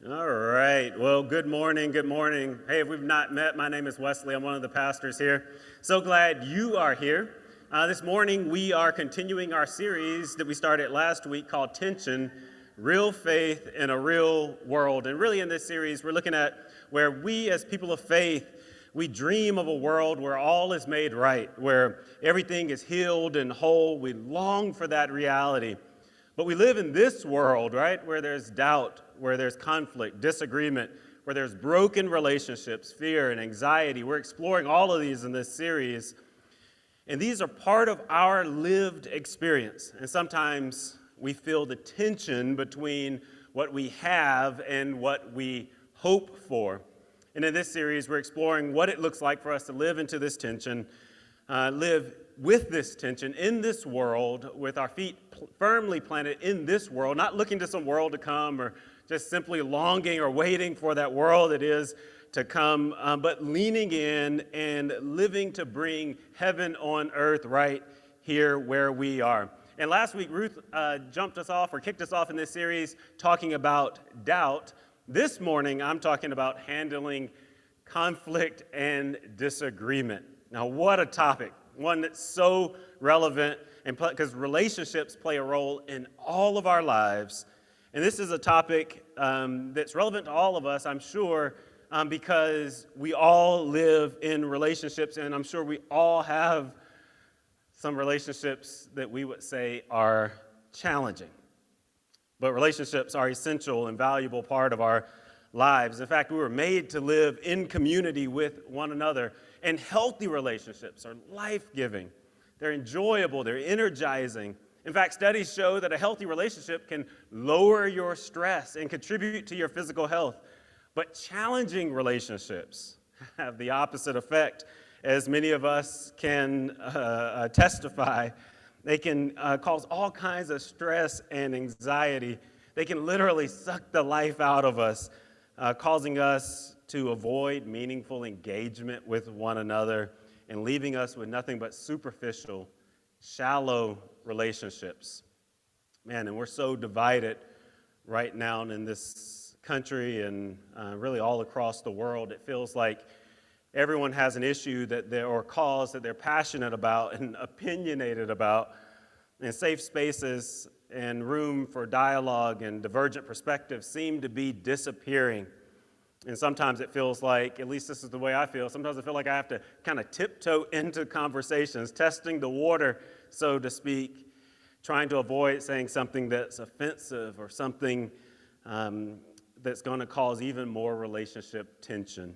All right. Well, good morning. Good morning. Hey, if we've not met, my name is Wesley. I'm one of the pastors here. So glad you are here. This morning, we are continuing our series that we started last week called Tension, Real Faith in a Real World. And really in this series, we're looking at where we as people of faith, we dream of a world where all is made right, where everything is healed and whole. We long for that reality. But we live in this world, right, where there's doubt, where there's conflict, disagreement, where there's broken relationships, fear, and anxiety. We're exploring all of these in this series. And these are part of our lived experience. And sometimes we feel the tension between what we have and what we hope for. And in this series, we're exploring what it looks like for us to live into this tension, live with this tension in this world, with our feet firmly planted in this world, not looking to some world to come or just simply longing or waiting for that world that is to come, but leaning in and living to bring heaven on earth right here where we are. And last week, Ruth kicked us off in this series talking about doubt. This morning, I'm talking about handling conflict and disagreement. Now, what a topic. One that's so relevant, and because relationships play a role in all of our lives. And this is a topic that's relevant to all of us, I'm sure, because we all live in relationships, and I'm sure we all have some relationships that we would say are challenging. But relationships are essential and valuable part of our lives. In fact, we were made to live in community with one another. And healthy relationships are life-giving. They're enjoyable. They're energizing. In fact, studies show that a healthy relationship can lower your stress and contribute to your physical health. But challenging relationships have the opposite effect, as many of us can testify. They can cause all kinds of stress and anxiety. They can literally suck the life out of us, causing us to avoid meaningful engagement with one another and leaving us with nothing but superficial, shallow relationships. Man, and we're so divided right now in this country and really all across the world. It feels like everyone has an issue or cause that they're passionate about and opinionated about, and safe spaces and room for dialogue and divergent perspectives seem to be disappearing. And sometimes it feels like, at least this is the way I feel, sometimes I feel like I have to kind of tiptoe into conversations, testing the water, so to speak, trying to avoid saying something that's offensive or something that's going to cause even more relationship tension.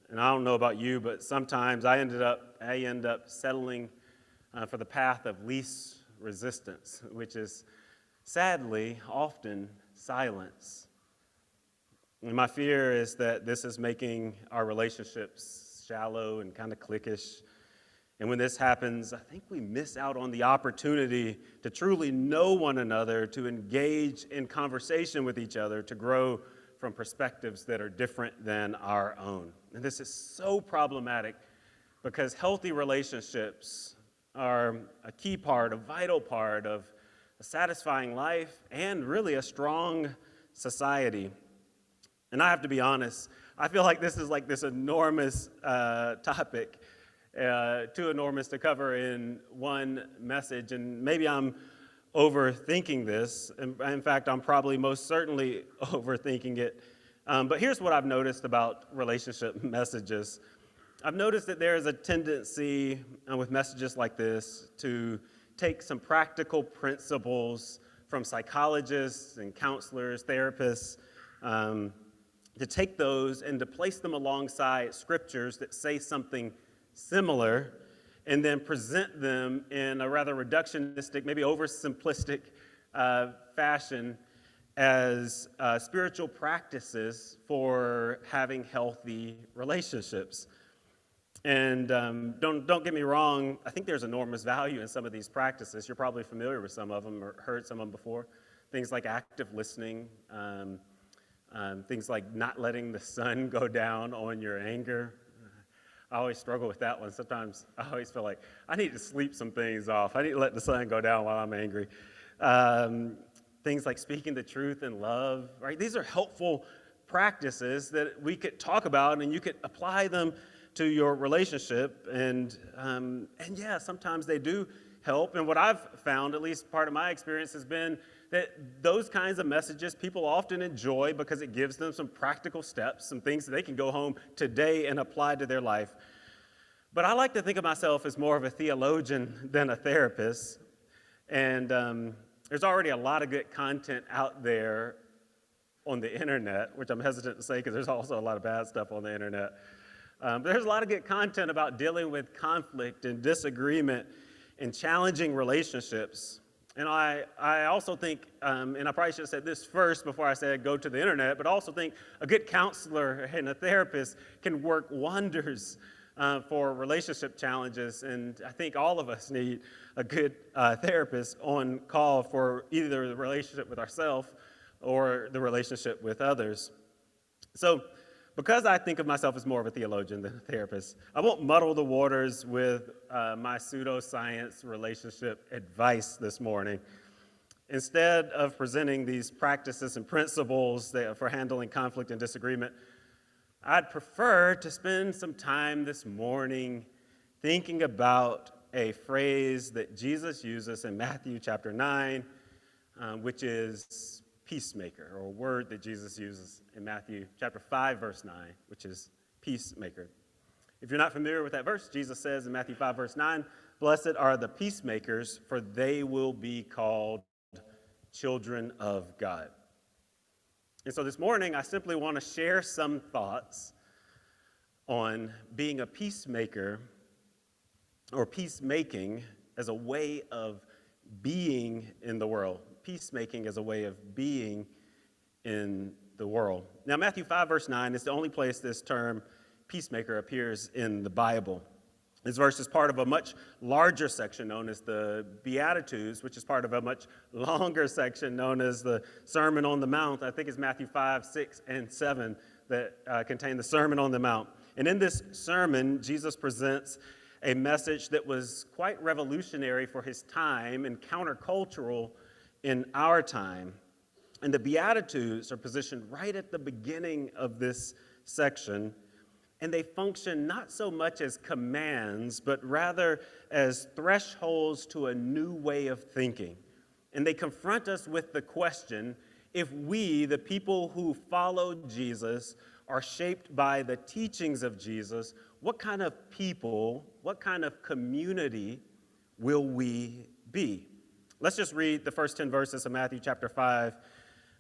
And I don't know about you, but sometimes I end up settling for the path of least resistance, which is sadly often silence. And my fear is that this is making our relationships shallow and kind of cliquish. And when this happens, I think we miss out on the opportunity to truly know one another, to engage in conversation with each other, to grow from perspectives that are different than our own. And this is so problematic because healthy relationships are a key part, a vital part of a satisfying life and really a strong society. And I have to be honest, I feel like this is like this enormous topic, too enormous to cover in one message. And maybe I'm overthinking this. In fact, I'm probably most certainly overthinking it. But here's what I've noticed about relationship messages. I've noticed that there is a tendency with messages like this to take some practical principles from psychologists and counselors, therapists, to take those and to place them alongside scriptures that say something similar, and then present them in a rather reductionistic, maybe oversimplistic fashion as spiritual practices for having healthy relationships. And don't get me wrong, I think there's enormous value in some of these practices. You're probably familiar with some of them or heard some of them before. Things like active listening, things like not letting the sun go down on your anger. I always struggle with that one. Sometimes I always feel like I need to sleep some things off. I need to let the sun go down while I'm angry. things like speaking the truth in love, right? These are helpful practices that we could talk about, and you could apply them to your relationship. And yeah, sometimes they do help. And what I've found, at least part of my experience, has been that those kinds of messages people often enjoy because it gives them some practical steps, some things that they can go home today and apply to their life. But I like to think of myself as more of a theologian than a therapist. And there's already a lot of good content out there on the internet, which I'm hesitant to say because there's also a lot of bad stuff on the internet. But there's a lot of good content about dealing with conflict and disagreement and challenging relationships. And I also think, and I probably should have said this first before I said go to the internet, but I also think a good counselor and a therapist can work wonders for relationship challenges. And I think all of us need a good therapist on call for either the relationship with ourselves or the relationship with others. So because I think of myself as more of a theologian than a therapist, I won't muddle the waters with my pseudoscience relationship advice this morning. Instead of presenting these practices and principles for handling conflict and disagreement, I'd prefer to spend some time this morning thinking about a phrase that Jesus uses in Matthew chapter 9, which is peacemaker, or a word that Jesus uses in Matthew chapter 5, verse 9, which is peacemaker. If you're not familiar with that verse, Jesus says in Matthew 5, verse 9, "Blessed are the peacemakers, for they will be called children of God." And so this morning, I simply want to share some thoughts on being a peacemaker or peacemaking as a way of being in the world. Peacemaking as a way of being in the world. Now, Matthew 5, verse 9 is the only place this term peacemaker appears in the Bible. This verse is part of a much larger section known as the Beatitudes, which is part of a much longer section known as the Sermon on the Mount. I think it's Matthew 5, 6, and 7 that contain the Sermon on the Mount. And in this sermon, Jesus presents a message that was quite revolutionary for his time and countercultural in our time. And the Beatitudes are positioned right at the beginning of this section, and they function not so much as commands, but rather as thresholds to a new way of thinking. And they confront us with the question, if we, the people who follow Jesus, are shaped by the teachings of Jesus, what kind of people, what kind of community will we be? Let's just read the first 10 verses of Matthew chapter 5.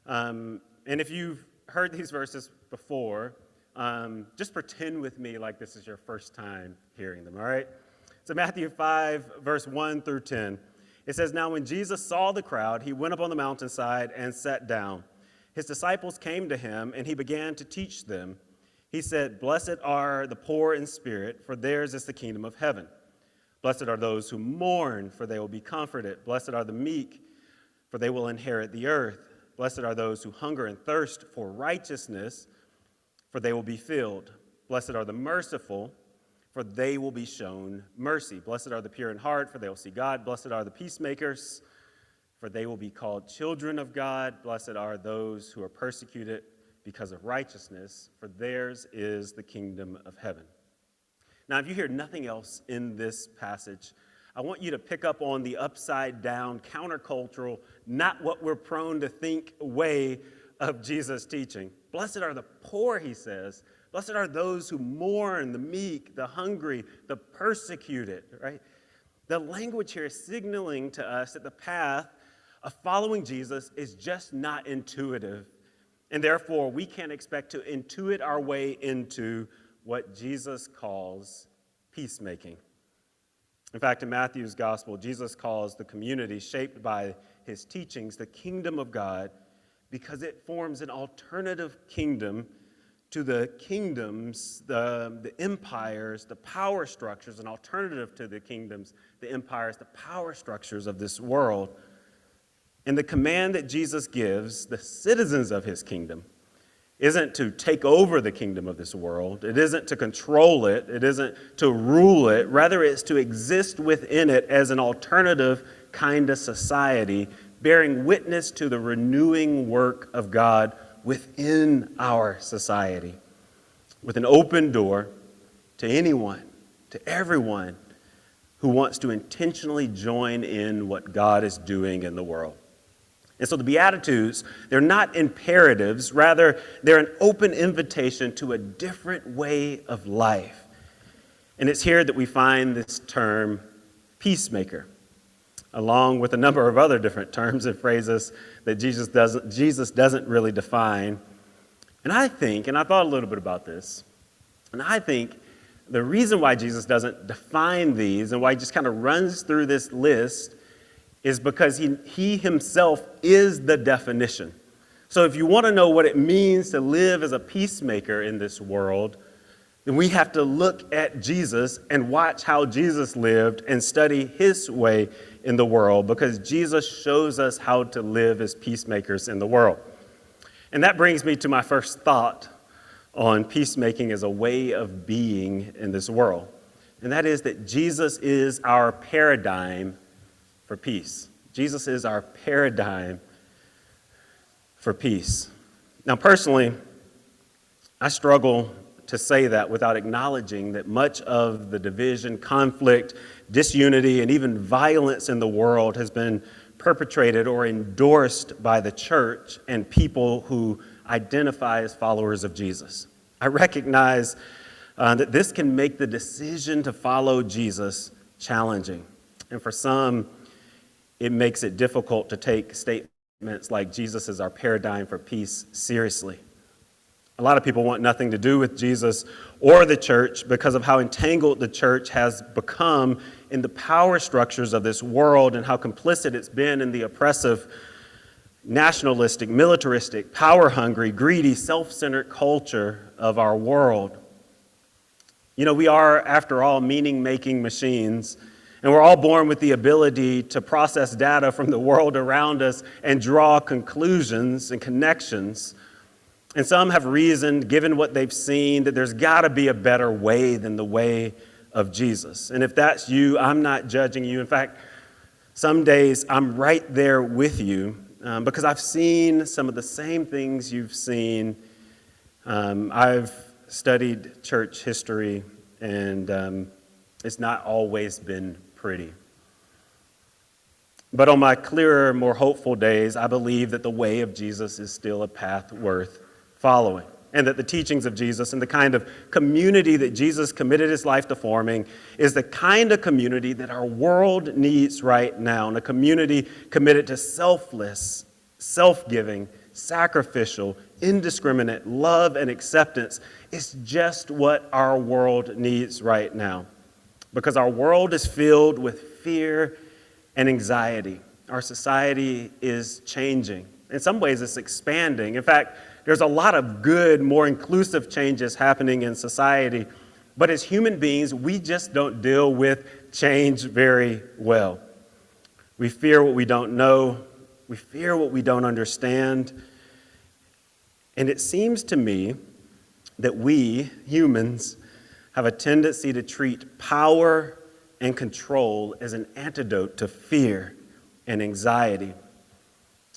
And if you've heard these verses before, just pretend with me like this is your first time hearing them, all right? So Matthew 5, verse 1 through 10. It says, "Now when Jesus saw the crowd, he went up on the mountainside and sat down. His disciples came to him, and he began to teach them. He said, 'Blessed are the poor in spirit, for theirs is the kingdom of heaven. Blessed are those who mourn, for they will be comforted. Blessed are the meek, for they will inherit the earth. Blessed are those who hunger and thirst for righteousness, for they will be filled. Blessed are the merciful, for they will be shown mercy. Blessed are the pure in heart, for they will see God. Blessed are the peacemakers, for they will be called children of God. Blessed are those who are persecuted because of righteousness, for theirs is the kingdom of heaven.'" Now, if you hear nothing else in this passage, I want you to pick up on the upside-down, countercultural, not what we're prone to think way of Jesus' teaching. Blessed are the poor, he says. Blessed are those who mourn, the meek, the hungry, the persecuted, right? The language here is signaling to us that the path of following Jesus is just not intuitive. And therefore, we can't expect to intuit our way into what Jesus calls peacemaking. In fact, in Matthew's gospel, Jesus calls the community shaped by his teachings the kingdom of God because it forms an alternative kingdom to the kingdoms, the empires, the power structures, an alternative to the kingdoms, the empires, the power structures of this world. And the command that Jesus gives the citizens of his kingdom isn't to take over the kingdom of this world. It isn't to control it. It isn't to rule it. Rather, it's to exist within it as an alternative kind of society bearing witness to the renewing work of God within our society, with an open door to anyone, to everyone who wants to intentionally join in what God is doing in the world. And so the Beatitudes, they're not imperatives, rather, they're an open invitation to a different way of life. And it's here that we find this term, peacemaker, along with a number of other different terms and phrases that Jesus doesn't really define. And I thought a little bit about this, and I think the reason why Jesus doesn't define these and why he just kind of runs through this list is because he himself is the definition. So if you want to know what it means to live as a peacemaker in this world, then we have to look at Jesus and watch how Jesus lived and study his way in the world, because Jesus shows us how to live as peacemakers in the world. And that brings me to my first thought on peacemaking as a way of being in this world. And that is that Jesus is our paradigm for peace. Jesus is our paradigm for peace. Now, personally, I struggle to say that without acknowledging that much of the division, conflict, disunity, and even violence in the world has been perpetrated or endorsed by the church and people who identify as followers of Jesus. I recognize that this can make the decision to follow Jesus challenging. And for some, it makes it difficult to take statements like Jesus is our paradigm for peace seriously. A lot of people want nothing to do with Jesus or the church because of how entangled the church has become in the power structures of this world and how complicit it's been in the oppressive, nationalistic, militaristic, power-hungry, greedy, self-centered culture of our world. You know, we are, after all, meaning-making machines, and we're all born with the ability to process data from the world around us and draw conclusions and connections. And some have reasoned, given what they've seen, that there's got to be a better way than the way of Jesus. And if that's you, I'm not judging you. In fact, some days I'm right there with you because I've seen some of the same things you've seen. I've studied church history, and it's not always been pretty. But on my clearer, more hopeful days, I believe that the way of Jesus is still a path worth following, and that the teachings of Jesus and the kind of community that Jesus committed his life to forming is the kind of community that our world needs right now, and a community committed to selfless, self-giving, sacrificial, indiscriminate love and acceptance is just what our world needs right now. Because our world is filled with fear and anxiety. Our society is changing. In some ways, it's expanding. In fact, there's a lot of good, more inclusive changes happening in society. But as human beings, we just don't deal with change very well. We fear what we don't know. We fear what we don't understand. And it seems to me that we, humans, have a tendency to treat power and control as an antidote to fear and anxiety.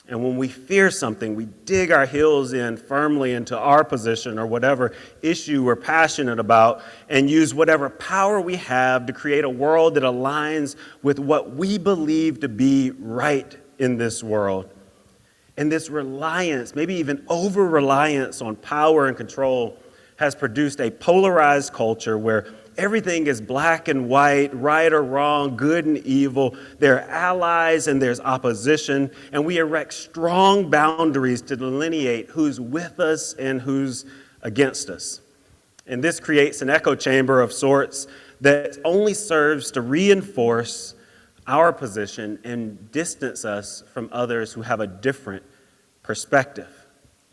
And when we fear something, we dig our heels in firmly into our position or whatever issue we're passionate about and use whatever power we have to create a world that aligns with what we believe to be right in this world. And this reliance, maybe even over-reliance on power and control, has produced a polarized culture where everything is black and white, right or wrong, good and evil. There are allies and there's opposition, and we erect strong boundaries to delineate who's with us and who's against us. And this creates an echo chamber of sorts that only serves to reinforce our position and distance us from others who have a different perspective.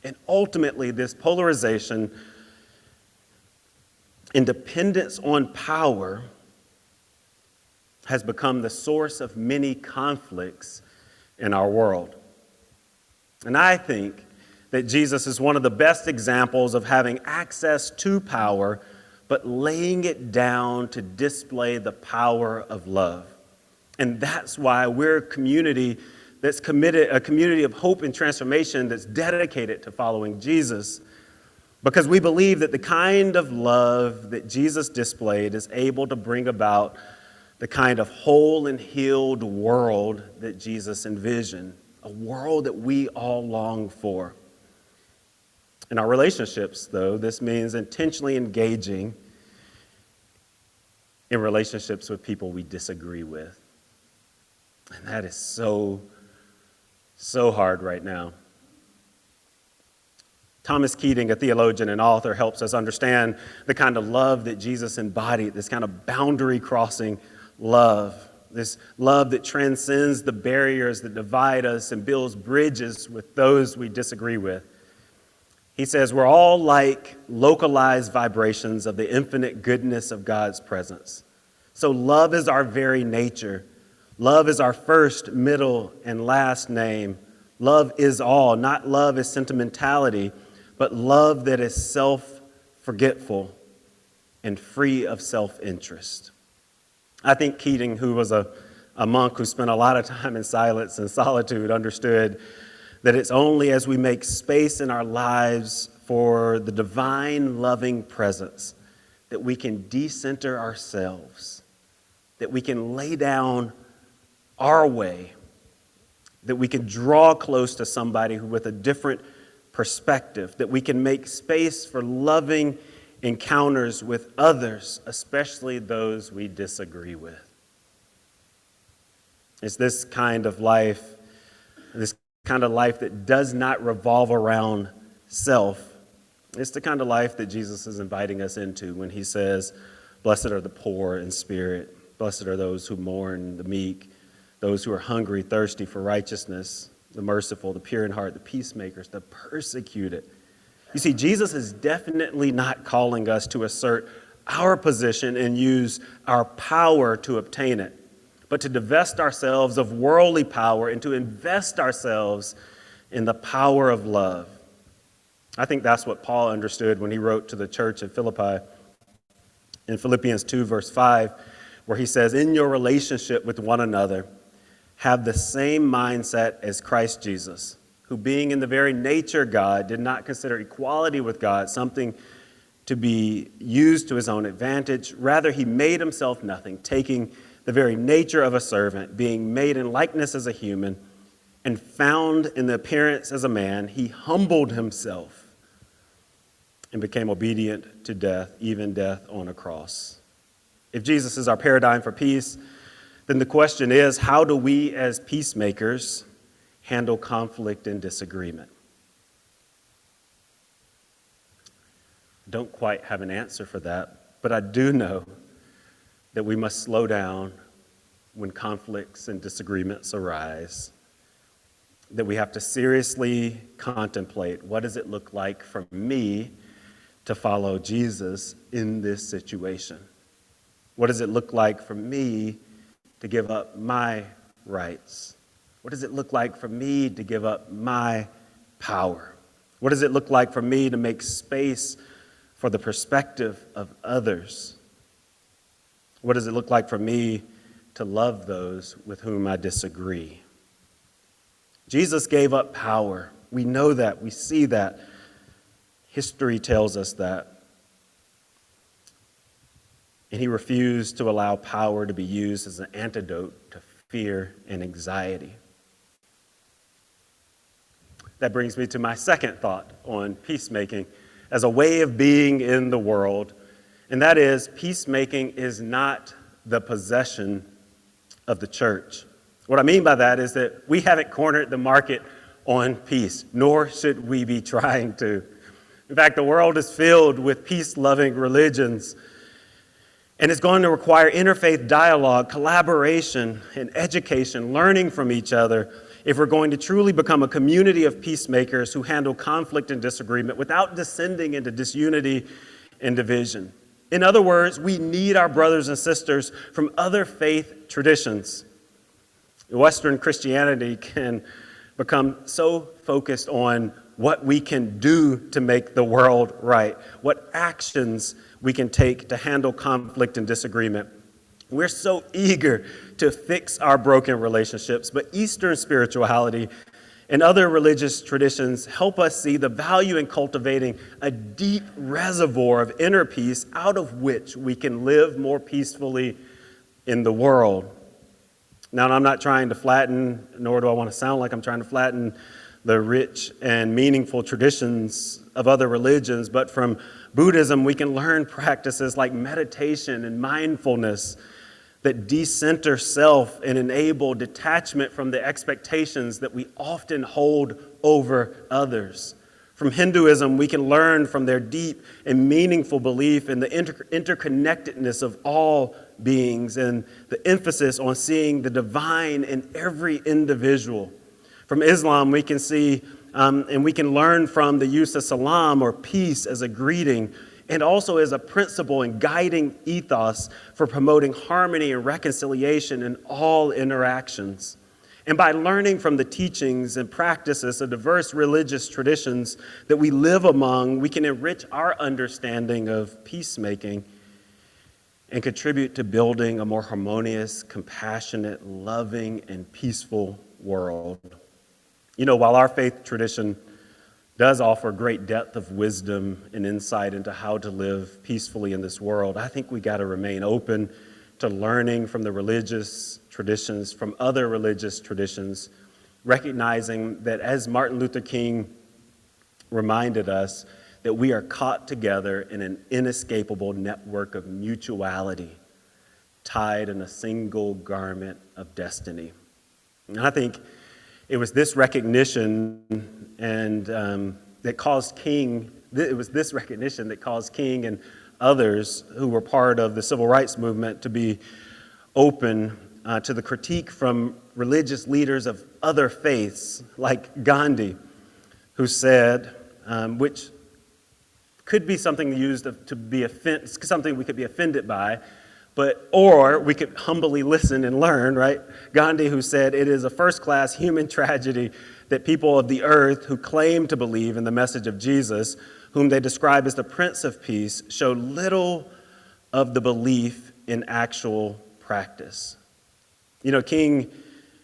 And ultimately, this polarization and dependence on power has become the source of many conflicts in our world. And I think that Jesus is one of the best examples of having access to power, but laying it down to display the power of love. And that's why we're a community that's committed, a community of hope and transformation that's dedicated to following Jesus. Because we believe that the kind of love that Jesus displayed is able to bring about the kind of whole and healed world that Jesus envisioned, a world that we all long for. In our relationships, though, this means intentionally engaging in relationships with people we disagree with. And that is so hard right now. Thomas Keating, a theologian and author, helps us understand the kind of love that Jesus embodied, this kind of boundary-crossing love, this love that transcends the barriers that divide us and builds bridges with those we disagree with. He says, we're all like localized vibrations of the infinite goodness of God's presence. So love is our very nature. Love is our first, middle, and last name. Love is all, not love as sentimentality, but love that is self-forgetful and free of self-interest. I think Keating, who was a monk who spent a lot of time in silence and solitude, understood that it's only as we make space in our lives for the divine loving presence that we can decenter ourselves, that we can lay down our way, that we can draw close to somebody with a different perspective, that we can make space for loving encounters with others, especially those we disagree with. It's this kind of life that does not revolve around self. It's the kind of life that Jesus is inviting us into when he says, blessed are the poor in spirit, blessed are those who mourn, the meek, those who are hungry, thirsty for righteousness, the merciful, the pure in heart, the peacemakers, the persecuted. You see, Jesus is definitely not calling us to assert our position and use our power to obtain it, but to divest ourselves of worldly power and to invest ourselves in the power of love. I think that's what Paul understood when he wrote to the church at Philippi in Philippians 2, verse 5, where he says, in your relationship with one another, have the same mindset as Christ Jesus, who being in the very nature God, did not consider equality with God something to be used to his own advantage. Rather, he made himself nothing, taking the very nature of a servant, being made in likeness as a human, and found in the appearance as a man, he humbled himself and became obedient to death, even death on a cross. If Jesus is our paradigm for peace, then the question is, how do we as peacemakers handle conflict and disagreement? I don't quite have an answer for that, but I do know that we must slow down when conflicts and disagreements arise, that we have to seriously contemplate what does it look like for me to follow Jesus in this situation? What does it look like for me to give up my rights? What does it look like for me to give up my power? What does it look like for me to make space for the perspective of others? What does it look like for me to love those with whom I disagree? Jesus gave up power. We know that. We see that. History tells us that. And he refused to allow power to be used as an antidote to fear and anxiety. That brings me to my second thought on peacemaking as a way of being in the world, and that is peacemaking is not the possession of the church. What I mean by that is that we haven't cornered the market on peace, nor should we be trying to. In fact, the world is filled with peace-loving religions, and it's going to require interfaith dialogue, collaboration, and education, learning from each other, if we're going to truly become a community of peacemakers who handle conflict and disagreement without descending into disunity and division. In other words, we need our brothers and sisters from other faith traditions. Western Christianity can become so focused on what we can do to make the world right, what actions we can take to handle conflict and disagreement. We're so eager to fix our broken relationships, but Eastern spirituality and other religious traditions help us see the value in cultivating a deep reservoir of inner peace out of which we can live more peacefully in the world. Now, I'm not trying to flatten, nor do I want to sound like I'm trying to flatten the rich and meaningful traditions of other religions, but from Buddhism, we can learn practices like meditation and mindfulness that decenter self and enable detachment from the expectations that we often hold over others. From Hinduism, we can learn from their deep and meaningful belief in the interconnectedness of all beings and the emphasis on seeing the divine in every individual. From Islam, we can see and we can learn from the use of salam or peace as a greeting and also as a principle and guiding ethos for promoting harmony and reconciliation in all interactions. And by learning from the teachings and practices of diverse religious traditions that we live among, we can enrich our understanding of peacemaking and contribute to building a more harmonious, compassionate, loving, and peaceful world. You know, while our faith tradition does offer great depth of wisdom and insight into how to live peacefully in this world, I think we got to remain open to learning from the religious traditions, from other religious traditions, recognizing that, as Martin Luther King reminded us, that we are caught together in an inescapable network of mutuality, tied in a single garment of destiny. And I think it was this recognition that caused King and others who were part of the civil rights movement to be open to the critique from religious leaders of other faiths, like Gandhi, who said, which could be something used to be something we could be offended by, or we could humbly listen and learn, right? Gandhi, who said, "It is a first-class human tragedy that people of the earth who claim to believe in the message of Jesus, whom they describe as the Prince of Peace, show little of the belief in actual practice." You know, King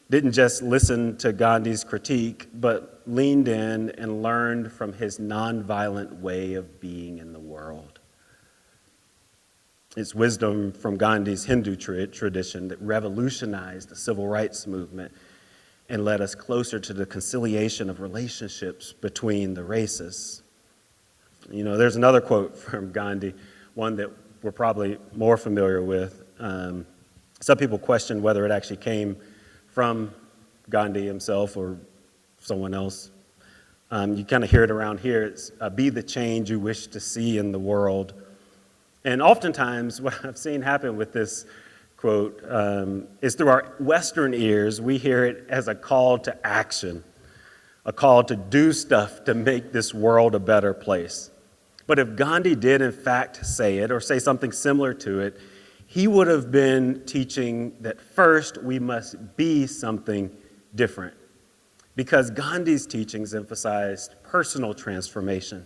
didn't just listen to Gandhi's critique, but leaned in and learned from his nonviolent way of being in the world. It's wisdom from Gandhi's Hindu tradition that revolutionized the civil rights movement and led us closer to the conciliation of relationships between the races. You know, there's another quote from Gandhi, one that we're probably more familiar with. Some people question whether it actually came from Gandhi himself or someone else. You kind of hear it around here. It's be the change you wish to see in the world. And oftentimes, what I've seen happen with this quote is through our Western ears, we hear it as a call to action, a call to do stuff to make this world a better place. But if Gandhi did in fact say it or say something similar to it, he would have been teaching that first we must be something different. Because Gandhi's teachings emphasized personal transformation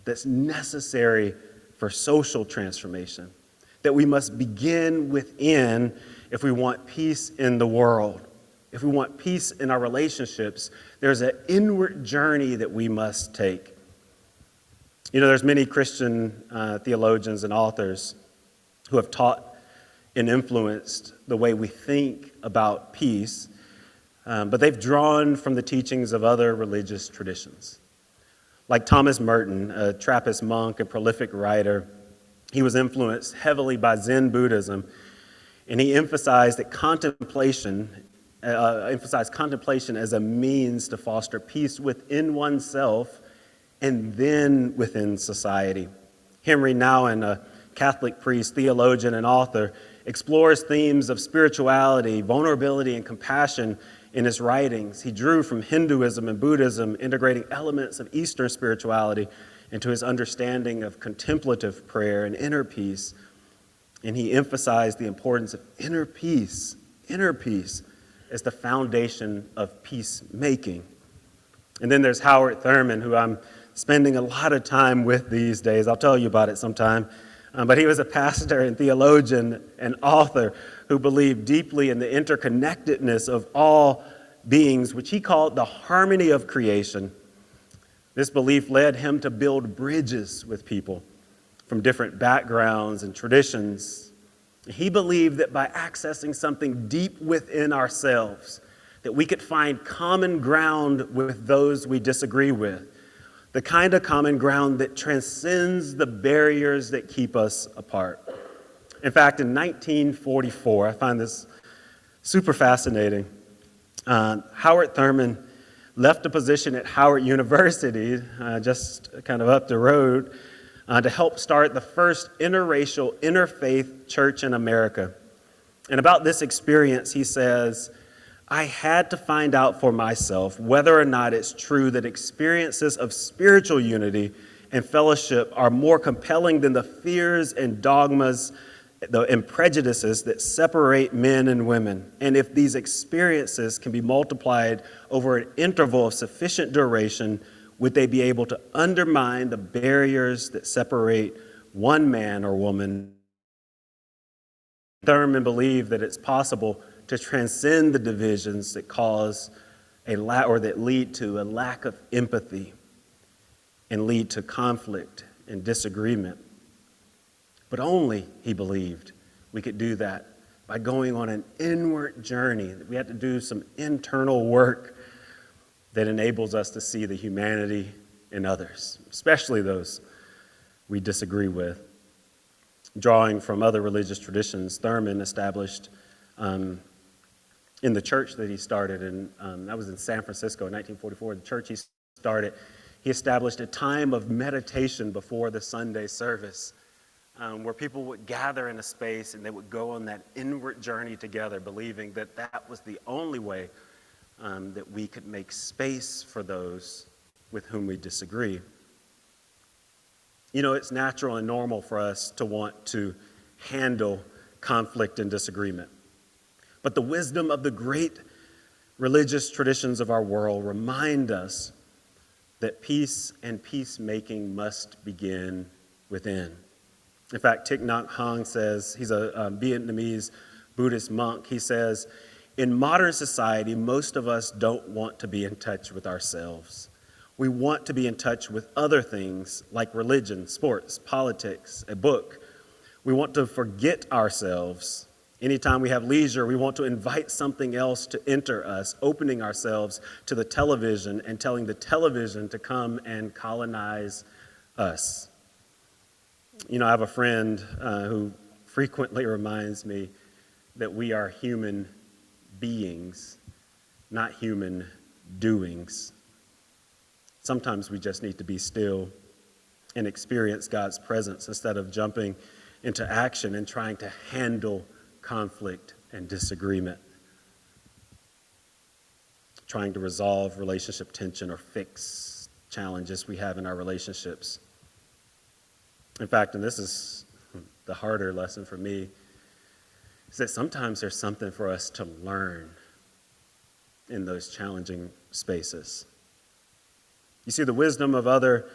that's necessary for social transformation, that we must begin within if we want peace in the world. If we want peace in our relationships, there's an inward journey that we must take. You know, there's many Christian theologians and authors who have taught and influenced the way we think about peace, but they've drawn from the teachings of other religious traditions. Like Thomas Merton, a Trappist monk and prolific writer, he was influenced heavily by Zen Buddhism, and he emphasized contemplation as a means to foster peace within oneself and then within society. Henry Nouwen, a Catholic priest, theologian, and author, explores themes of spirituality, vulnerability, and compassion in his writings. He drew from Hinduism and Buddhism, integrating elements of Eastern spirituality into his understanding of contemplative prayer and inner peace. And he emphasized the importance of inner peace as the foundation of peacemaking. And then there's Howard Thurman, who I'm spending a lot of time with these days. I'll tell you about it sometime. But he was a pastor and theologian and author who believed deeply in the interconnectedness of all beings, which he called the harmony of creation. This belief led him to build bridges with people from different backgrounds and traditions. He believed that by accessing something deep within ourselves, that we could find common ground with those we disagree with, the kind of common ground that transcends the barriers that keep us apart. In fact, in 1944, I find this super fascinating, Howard Thurman left a position at Howard University, just kind of up the road, to help start the first interracial, interfaith church in America. And about this experience, he says, I had to find out for myself whether or not it's true that experiences of spiritual unity and fellowship are more compelling than the fears and dogmas and prejudices that separate men and women. And if these experiences can be multiplied over an interval of sufficient duration, would they be able to undermine the barriers that separate one man or woman? Thurman believed that it's possible to transcend the divisions that cause or that lead to a lack of empathy and lead to conflict and disagreement. But only, he believed, we could do that by going on an inward journey. We had to do some internal work that enables us to see the humanity in others, especially those we disagree with. Drawing from other religious traditions, Thurman established in the church that he started, that was in San Francisco in 1944, the church he started, he established a time of meditation before the Sunday service, where people would gather in a space and they would go on that inward journey together, believing that that was the only way that we could make space for those with whom we disagree. You know, it's natural and normal for us to want to handle conflict and disagreement. But the wisdom of the great religious traditions of our world remind us that peace and peacemaking must begin within. In fact, Thich Nhat Hanh says, he's a Vietnamese Buddhist monk, he says, in modern society, most of us don't want to be in touch with ourselves. We want to be in touch with other things like religion, sports, politics, a book. We want to forget ourselves. Anytime we have leisure, we want to invite something else to enter us, opening ourselves to the television and telling the television to come and colonize us. You know, I have a friend who frequently reminds me that we are human beings, not human doings. Sometimes we just need to be still and experience God's presence instead of jumping into action and trying to handle conflict and disagreement, trying to resolve relationship tension or fix challenges we have in our relationships. In fact, and this is the harder lesson for me, is that sometimes there's something for us to learn in those challenging spaces. You see, the wisdom of other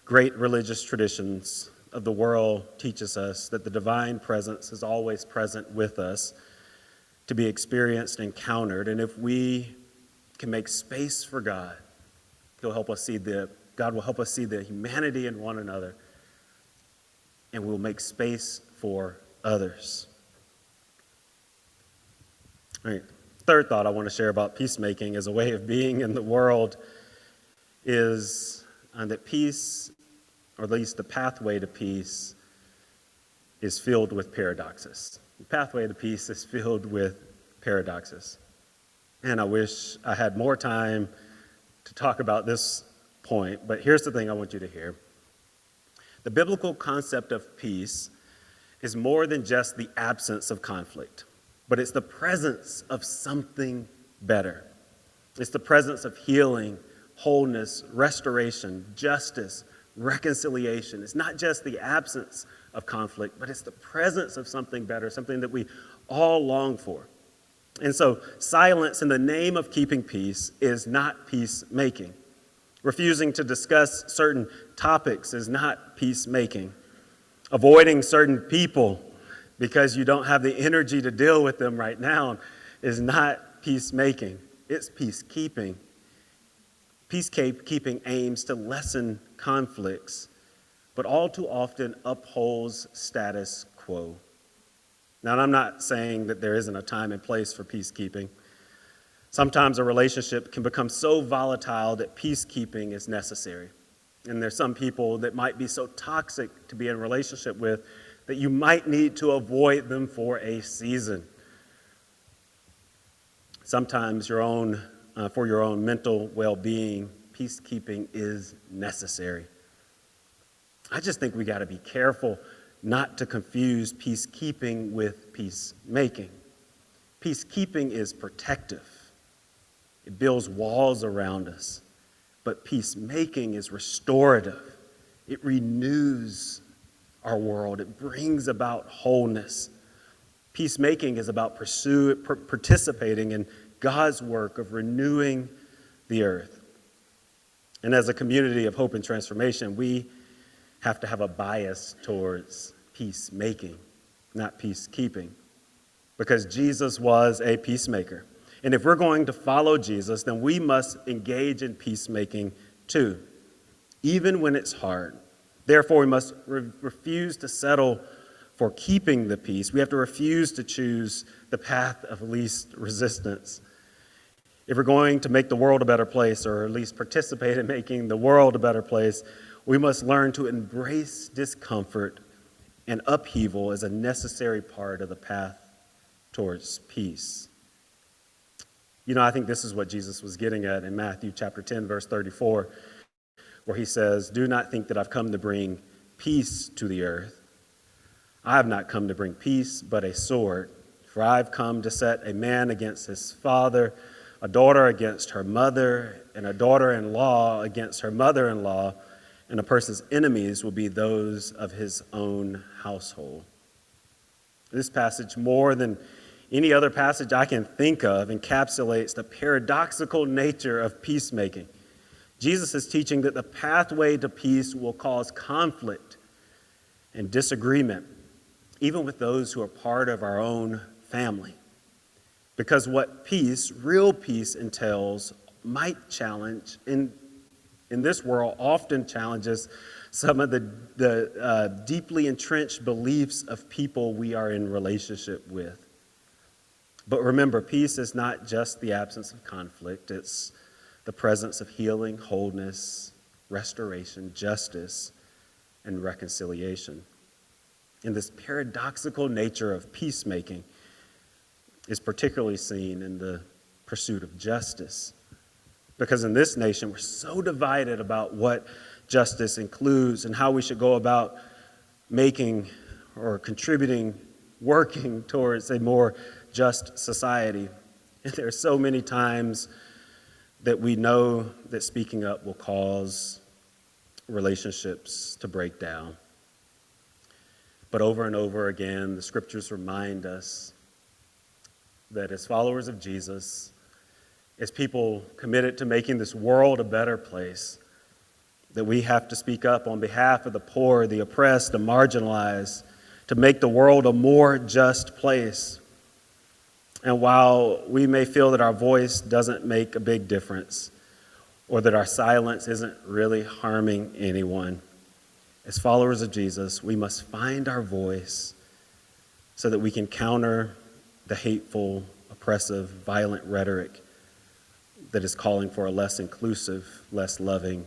great religious traditions of the world teaches us that the divine presence is always present with us to be experienced and encountered. And if we can make space for God, God will help us see the humanity in one another, and we'll make space for others. All right. Third thought I want to share about peacemaking as a way of being in the world is that peace, or at least the pathway to peace, is filled with paradoxes. The pathway to peace is filled with paradoxes. And I wish I had more time to talk about this point, but here's the thing I want you to hear. The biblical concept of peace is more than just the absence of conflict, but it's the presence of something better. It's the presence of healing, wholeness, restoration, justice, reconciliation. It's not just the absence of conflict, but it's the presence of something better, something that we all long for. And so silence in the name of keeping peace is not peacemaking. Refusing to discuss certain topics is not peacemaking. Avoiding certain people because you don't have the energy to deal with them right now is not peacemaking, it's peacekeeping. Peacekeeping aims to lessen conflicts, but all too often upholds status quo. Now, I'm not saying that there isn't a time and place for peacekeeping. Sometimes a relationship can become so volatile that peacekeeping is necessary. And there's some people that might be so toxic to be in a relationship with that you might need to avoid them for a season. Sometimes for your own mental well-being, peacekeeping is necessary. I just think we got to be careful not to confuse peacekeeping with peacemaking. Peacekeeping is protective. It builds walls around us. But peacemaking is restorative. It renews our world. It brings about wholeness. Peacemaking is about participating in God's work of renewing the earth. And as a community of hope and transformation, we have to have a bias towards peacemaking, not peacekeeping, because Jesus was a peacemaker. And if we're going to follow Jesus, then we must engage in peacemaking too, even when it's hard. Therefore, we must refuse to settle for keeping the peace. We have to refuse to choose the path of least resistance. If we're going to make the world a better place, or at least participate in making the world a better place, we must learn to embrace discomfort and upheaval as a necessary part of the path towards peace. I think this is what Jesus was getting at in Matthew chapter 10, verse 34, where he says, "Do not think that I've come to bring peace to the earth. I have not come to bring peace, but a sword. For I've come to set a man against his father, a daughter against her mother, and a daughter-in-law against her mother-in-law, and a person's enemies will be those of his own household." This passage, more than any other passage I can think of, encapsulates the paradoxical nature of peacemaking. Jesus is teaching that the pathway to peace will cause conflict and disagreement, even with those who are part of our own family. Because what peace, real peace, entails might challenge, in this world, often challenges some of the deeply entrenched beliefs of people we are in relationship with. But remember, peace is not just the absence of conflict. It's the presence of healing, wholeness, restoration, justice, and reconciliation. And this paradoxical nature of peacemaking is particularly seen in the pursuit of justice. Because in this nation, we're so divided about what justice includes and how we should go about making or contributing, working towards a more just society. And there are so many times that we know that speaking up will cause relationships to break down. But over and over again, the scriptures remind us that as followers of Jesus, as people committed to making this world a better place, that we have to speak up on behalf of the poor, the oppressed, the marginalized, to make the world a more just place. And while we may feel that our voice doesn't make a big difference, or that our silence isn't really harming anyone, as followers of Jesus, we must find our voice so that we can counter the hateful, oppressive, violent rhetoric that is calling for a less inclusive, less loving,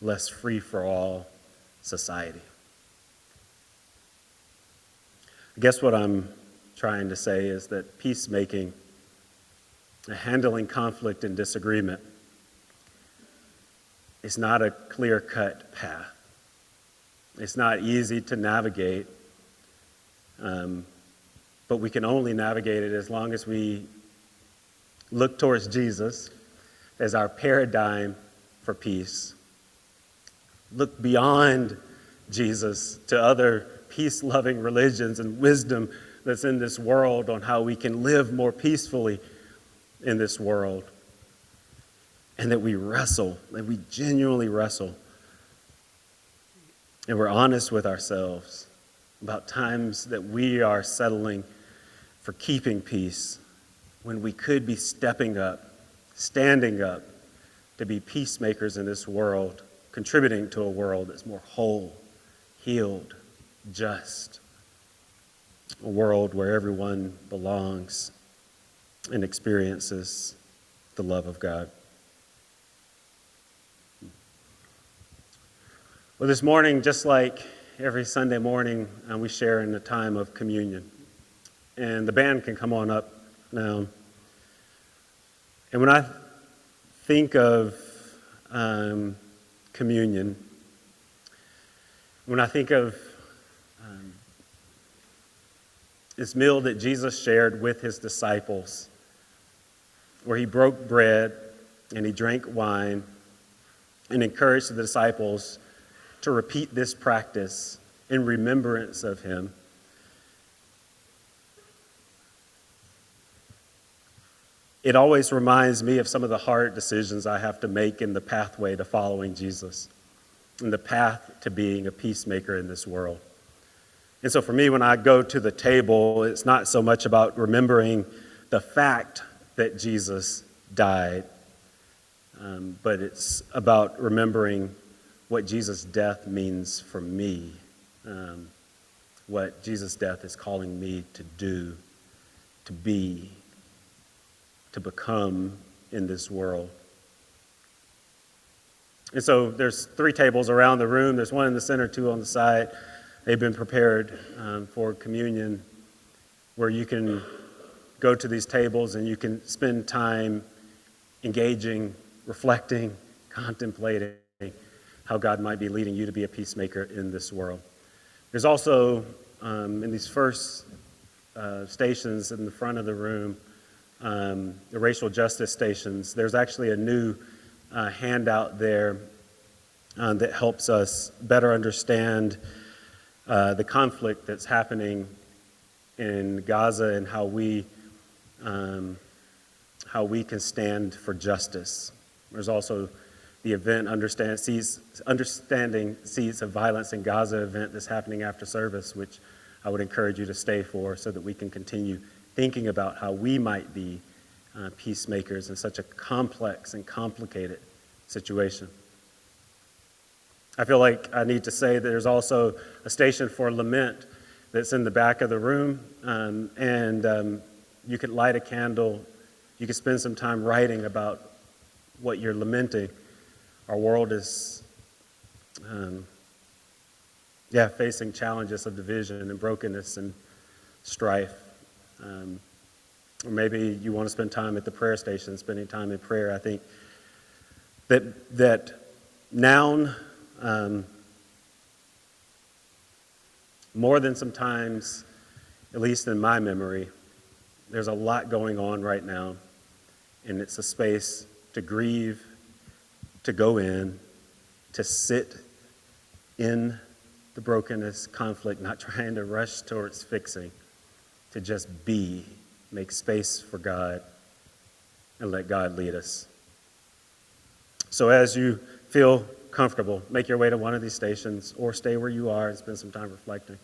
less free-for-all society. I guess what I'm trying to say is that peacemaking, handling conflict and disagreement, is not a clear-cut path. It's not easy to navigate, but we can only navigate it as long as we look towards Jesus as our paradigm for peace. Look beyond Jesus to other peace-loving religions and wisdom that's in this world on how we can live more peacefully in this world. And that we wrestle, that we genuinely wrestle. And we're honest with ourselves about times that we are settling for keeping peace when we could be stepping up, standing up to be peacemakers in this world, contributing to a world that's more whole, healed, just, a world where everyone belongs and experiences the love of God. Well, this morning, just like every Sunday morning, we share in a time of communion. And the band can come on up now. And when I think of communion, when I think of this meal that Jesus shared with his disciples, where he broke bread and he drank wine and encouraged the disciples to repeat this practice in remembrance of him, it always reminds me of some of the hard decisions I have to make in the pathway to following Jesus, in the path to being a peacemaker in this world. And so for me, when I go to the table, it's not so much about remembering the fact that Jesus died, but it's about remembering what Jesus' death means for me, what Jesus' death is calling me to do, to be, to become in this world. And so there's 3 tables around the room. There's one in the center, 2 on the side. They've been prepared for communion, where you can go to these tables and you can spend time engaging, reflecting, contemplating how God might be leading you to be a peacemaker in this world. There's also, in these first stations in the front of the room, the racial justice stations, there's actually a new handout there that helps us better understand the conflict that's happening in Gaza and how we can stand for justice. There's also the event Understanding Seeds of Violence in Gaza event that's happening after service, which I would encourage you to stay for so that we can continue thinking about how we might be peacemakers in such a complex and complicated situation. I feel like I need to say that there's also a station for lament that's in the back of the room, and you could light a candle. You could spend some time writing about what you're lamenting. Our world is facing challenges of division and brokenness and strife. Or maybe you want to spend time at the prayer station, spending time in prayer. I think that noun, more than sometimes, at least in my memory, there's a lot going on right now, and it's a space to grieve, to go in, to sit in the brokenness, conflict, not trying to rush towards fixing, to just be, make space for God, and let God lead us. So as you feel comfortable, make your way to one of these stations or stay where you are and spend some time reflecting.